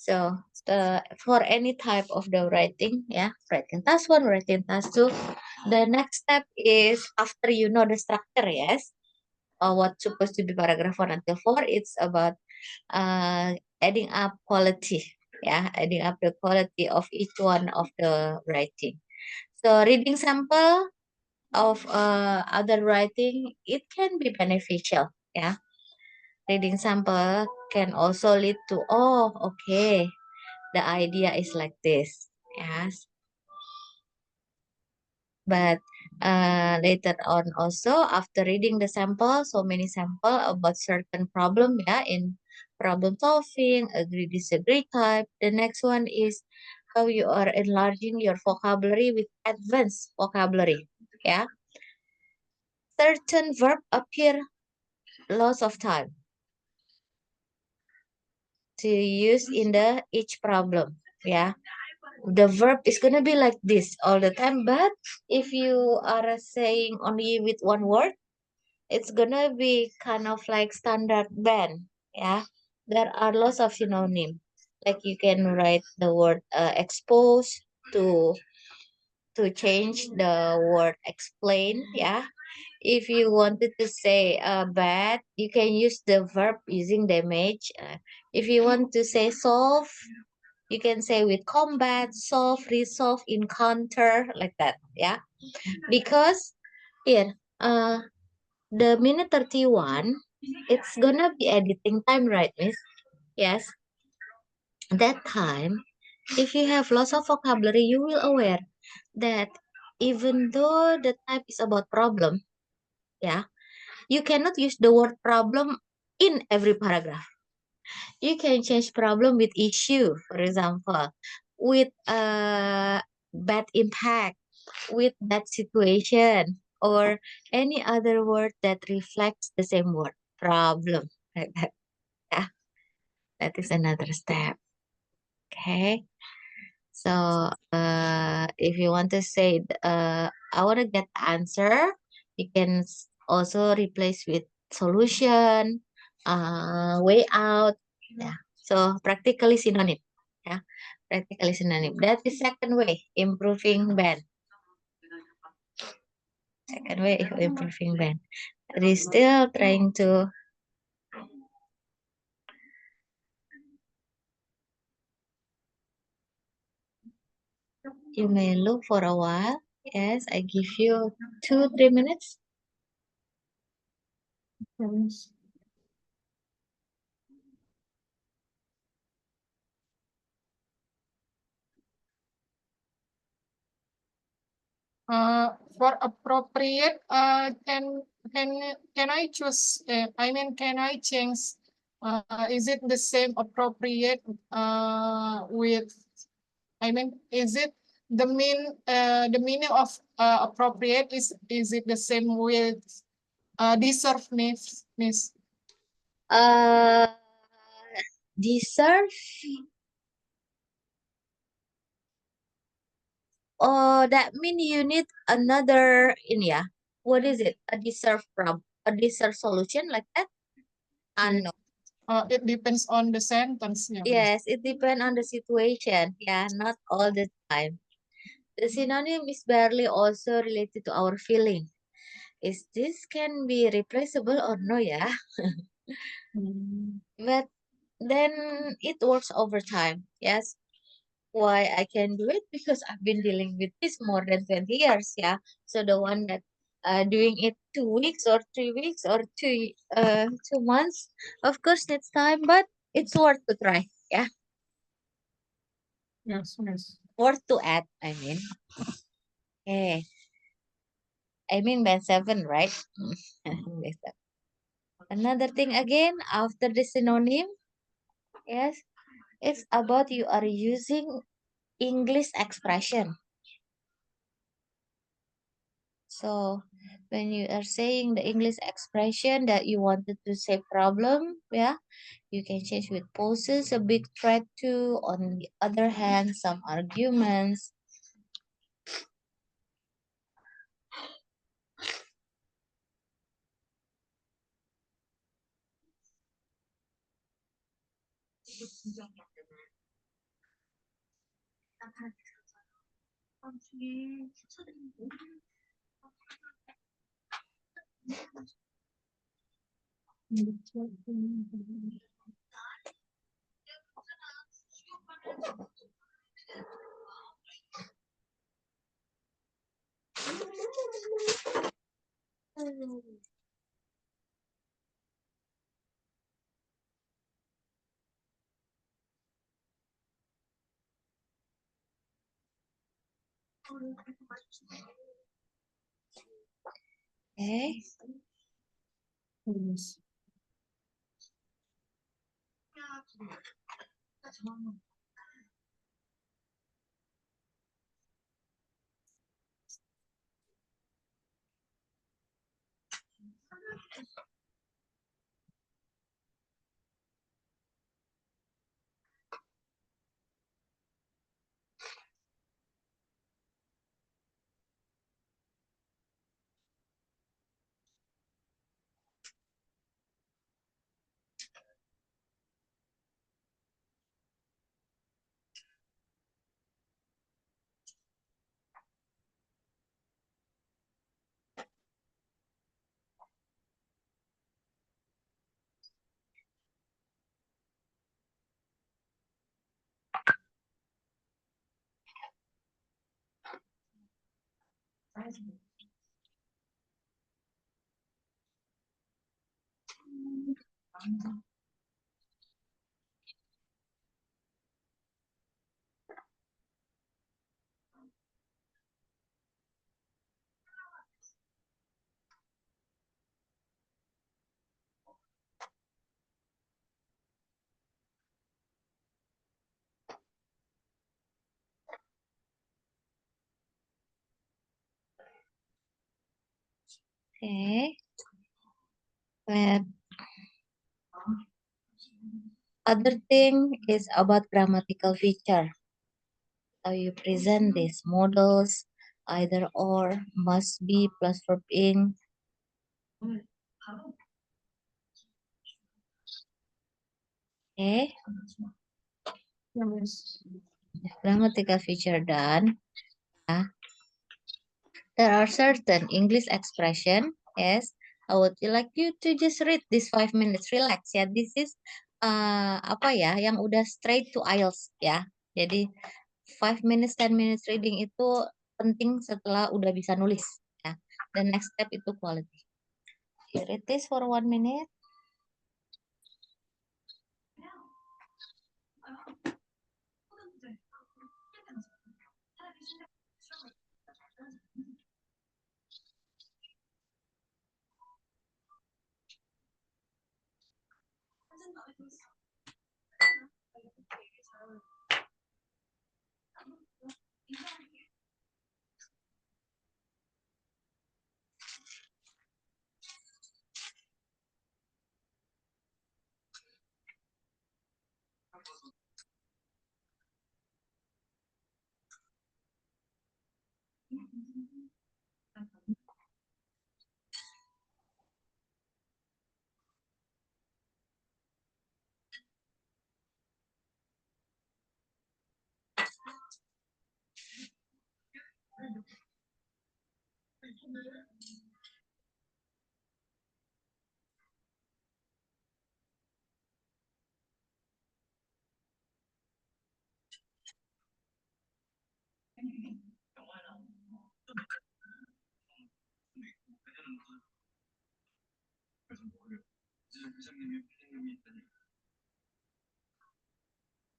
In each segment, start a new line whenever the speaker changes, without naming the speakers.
So for any type of the writing, yeah, writing task 1, writing task 2, the next step is after you know the structure, yes, what's supposed to be paragraph 1 until 4, it's about adding up quality, yeah, adding up the quality of each one of the writing. So reading sample of other writing, it can be beneficial, yeah. Reading sample can also lead to, oh, okay, the idea is like this, yes. But later on also, after reading the sample, so many sample about certain problem, yeah, in problem solving, agree disagree type, the next one is how you are enlarging your vocabulary with advanced vocabulary, yeah. Certain verb appear lots of time to use in the each problem, yeah. The verb is gonna be like this all the time, but if you are saying only with one word, it's gonna be kind of like standard band, yeah. There are lots of synonym, like you can write the word expose to change the word explain, yeah. If you wanted to say bad, you can use the verb using the image. If you want to say solve, you can say with combat, solve, resolve, encounter, like that, yeah. Because here, the minute 31, it's gonna be editing time, right, Miss? Yes. That time, if you have lots of vocabulary, you will aware that even though the type is about problem, yeah, you cannot use the word problem in every paragraph. You can change problem with issue, for example, with bad impact, with that situation, or any other word that reflects the same word, problem, like that. Yeah, that is another step. Okay. So if you want to say, I want to get the answer, you can also replace with solution, way out. Yeah. So practically synonym. Yeah. Practically synonym. That is second way, improving band. Second way of improving band. It is still trying to. You may look for a while. Yes, I give you 2-3 minutes.
Yes. For appropriate, can I choose? I mean, can I change? Is it the same appropriate with? I mean, is it the meaning of appropriate is it the same with deserve, Miss?
Uh, deserve. Oh, that mean you need another in, yeah. What is it? A deserve a deserve solution like that?
Yeah.
No.
It depends on the sentence. Yeah.
Yes, it depends on the situation. Yeah, not all the time. The synonym is barely also related to our feeling. Is this can be replaceable or no? Yeah,
Mm.
but then it works over time. Yes, why I can do it because I've been dealing with this more than 20 years. Yeah. So the one that doing it 2 weeks or 3 weeks or 2 months, of course needs time, but it's worth to try. Yeah.
Yes. Yes.
Worth to add, I mean. Okay. I mean band 7, right? Another thing again after the synonym, yes, it's about you are using English expression. So when you are saying the English expression that you wanted to say problem, yeah, you can change with poses a big threat to. On the other hand, some arguments. Okay.
Yes.
Okay. But other thing is about grammatical feature. How you present these models, either or, must be plus verb in. Okay.
Yes.
Grammatical feature done. Yeah. There are certain English expression. Yes. I would like you to just read this 5 minutes. Relax ya. This is apa ya? Yang udah straight to IELTS ya. Jadi 5 minutes, 10 minutes reading itu penting setelah udah bisa nulis. Ya. The next step itu quality. You read this for 1 minute.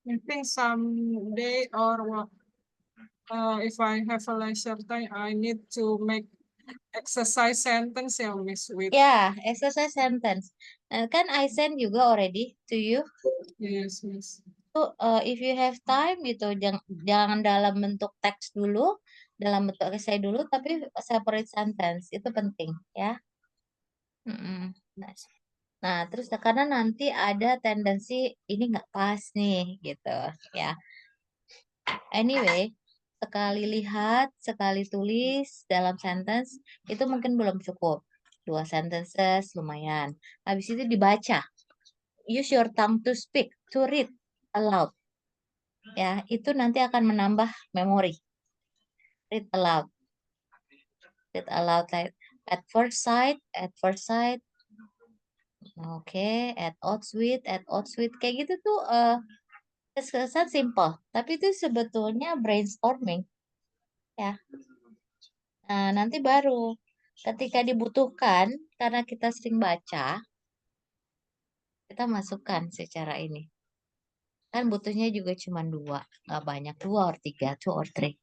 I think someday or what, if I have a leisure time, I need to make exercise sentence ya, Miss, with
Ya, exercise sentence. Kan I send juga already to you.
yes, Miss.
So, if you have time gitu, jangan dalam bentuk teks dulu, dalam bentuk essay dulu, tapi separate sentence itu penting ya. Mm-mm. Nice. Nah, terus karena nanti ada tendensi ini nggak pas nih gitu ya. Anyway, sekali lihat, sekali tulis dalam sentence itu mungkin belum cukup. 2 sentences lumayan. Habis itu dibaca. Use your tongue to speak, to read aloud. ya, itu nanti akan menambah memori. Read aloud. Read aloud like at first sight. Oke, at odds with, kayak gitu tuh kesan simple, tapi itu sebetulnya brainstorming ya. Nah, nanti baru ketika dibutuhkan, karena kita sering baca, kita masukkan secara ini. Kan butuhnya juga cuma dua, nggak banyak, dua or tiga, two or three.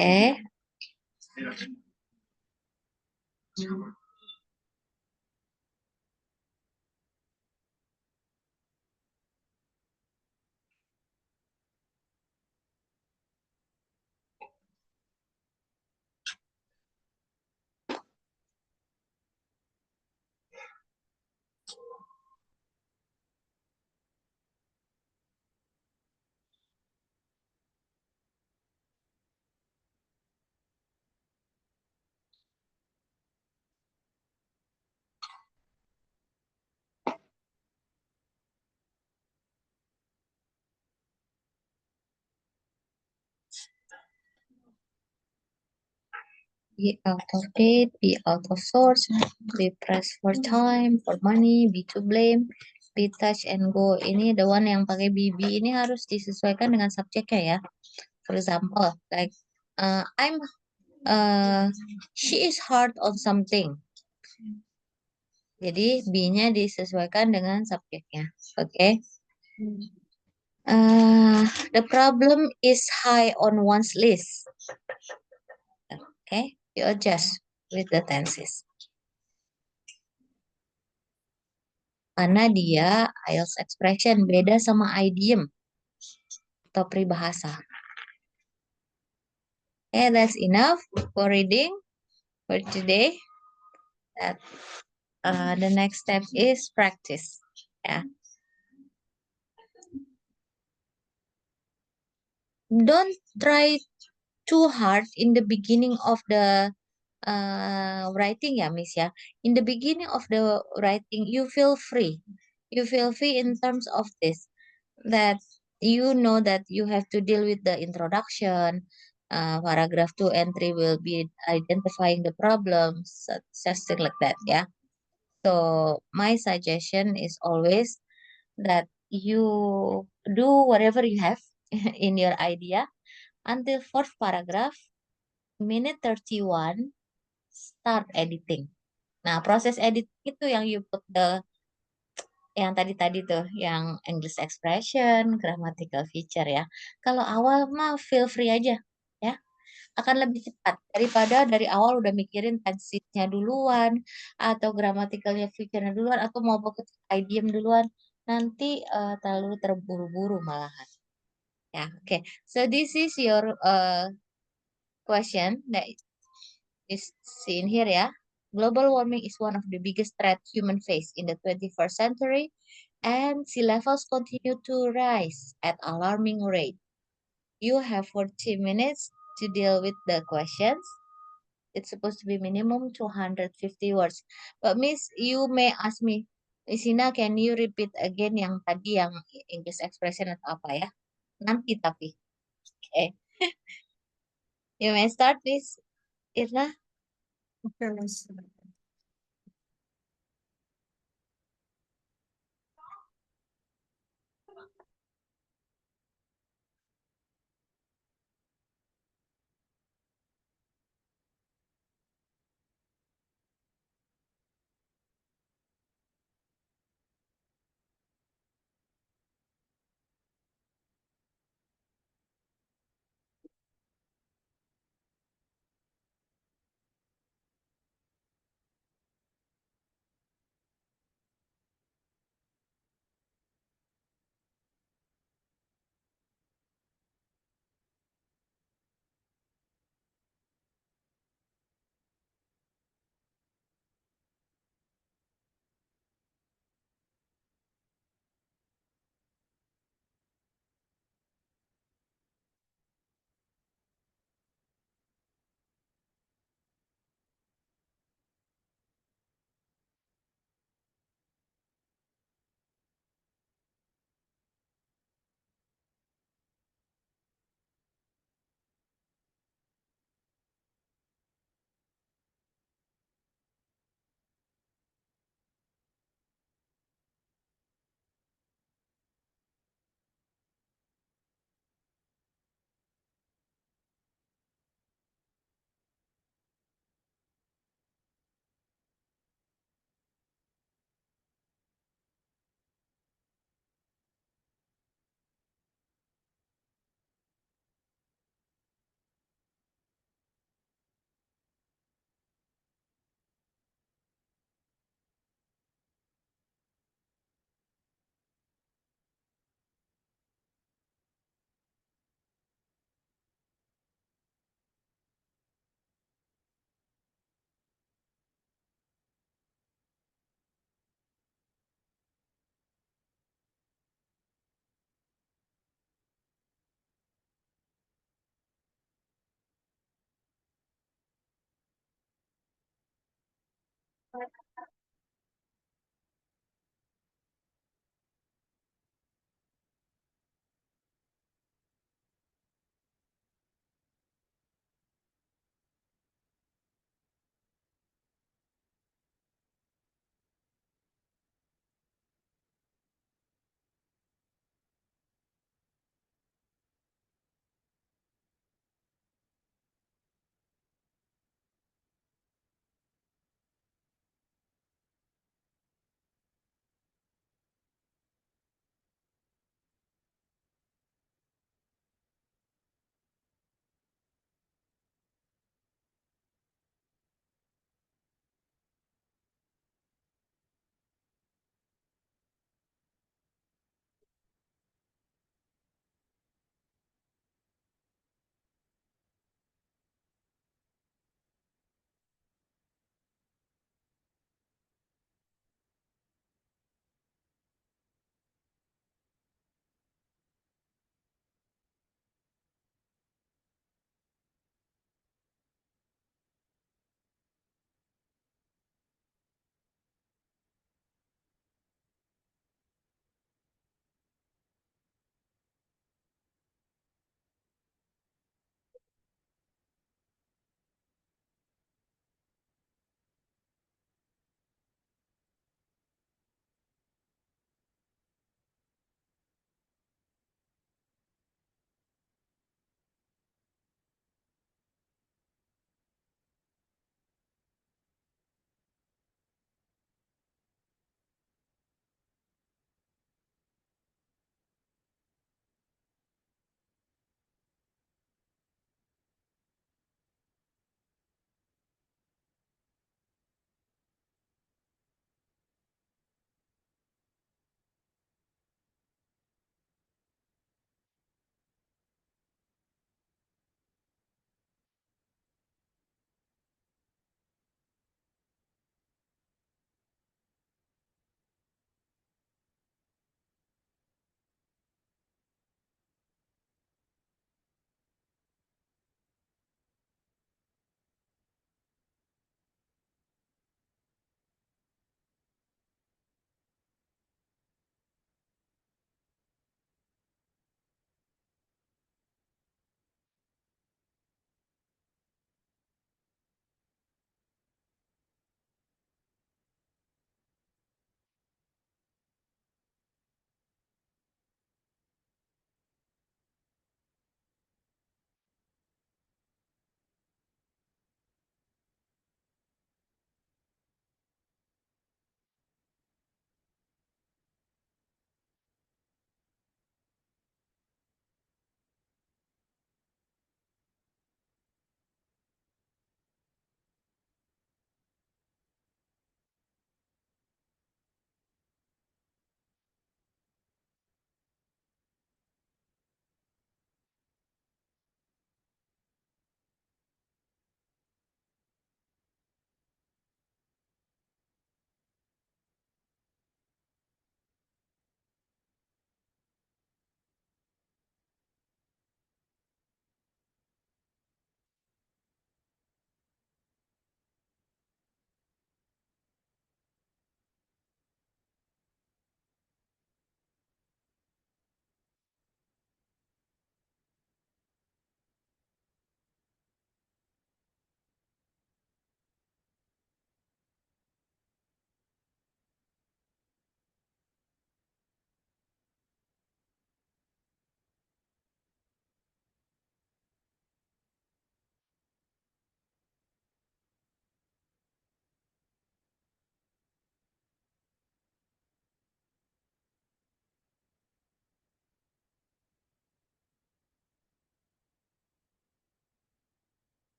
Eh, be out of date, be out of source, be pressed for time, for money, be to blame, be touch and go. Ini the one yang pakai BB ini harus disesuaikan dengan subjeknya ya. For example, like I'm she is hard on something. Jadi B-nya disesuaikan dengan subjeknya. Oke. Okay? The problem is high on one's list. Okay, you adjust with the tenses. Karena dia IELTS expression beda sama idiom atau peribahasa. Okay, that's enough for reading for today. That the next step is practice. Yeah. Don't try too hard in the beginning of the writing ya Miss ya. In the beginning of the writing, you feel free. You feel free in terms of this, that you know that you have to deal with the introduction. Paragraph 2 and 3 will be identifying the problems, something like that, yeah. So my suggestion is always that you do whatever you have in your idea until fourth paragraph, minute 31, start editing. Nah, proses edit itu yang you put yang tadi-tadi tuh, yang English expression, grammatical feature ya. Kalau awal mah feel free aja, ya. Akan lebih cepat daripada dari awal udah mikirin tensesnya duluan, atau grammaticalnya feature-nya duluan, atau mau fokus idiom duluan. Nanti terlalu terburu-buru malahan. Ya, oke. Okay. So this is your question that is seen here ya. Global warming is one of the biggest threats human face in the 21st century, and sea levels continue to rise at alarming rate. You have 40 minutes to deal with the questions. It's supposed to be minimum 250 words. But Miss, you may ask me, Isina, can you repeat again yang tadi yang English expression atau apa ya? Nanti tapi. Okay. You may start, Miss Irna.
Okay, Miss.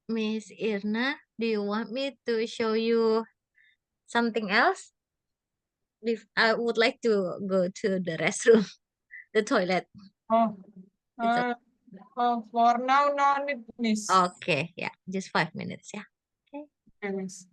Miss Irna, do you want me to show you something else? I would like to go to the restroom, the toilet.
Oh,
It's
for now, no need, Miss.
okay, yeah, just 5 minutes, yeah.
Okay, Miss.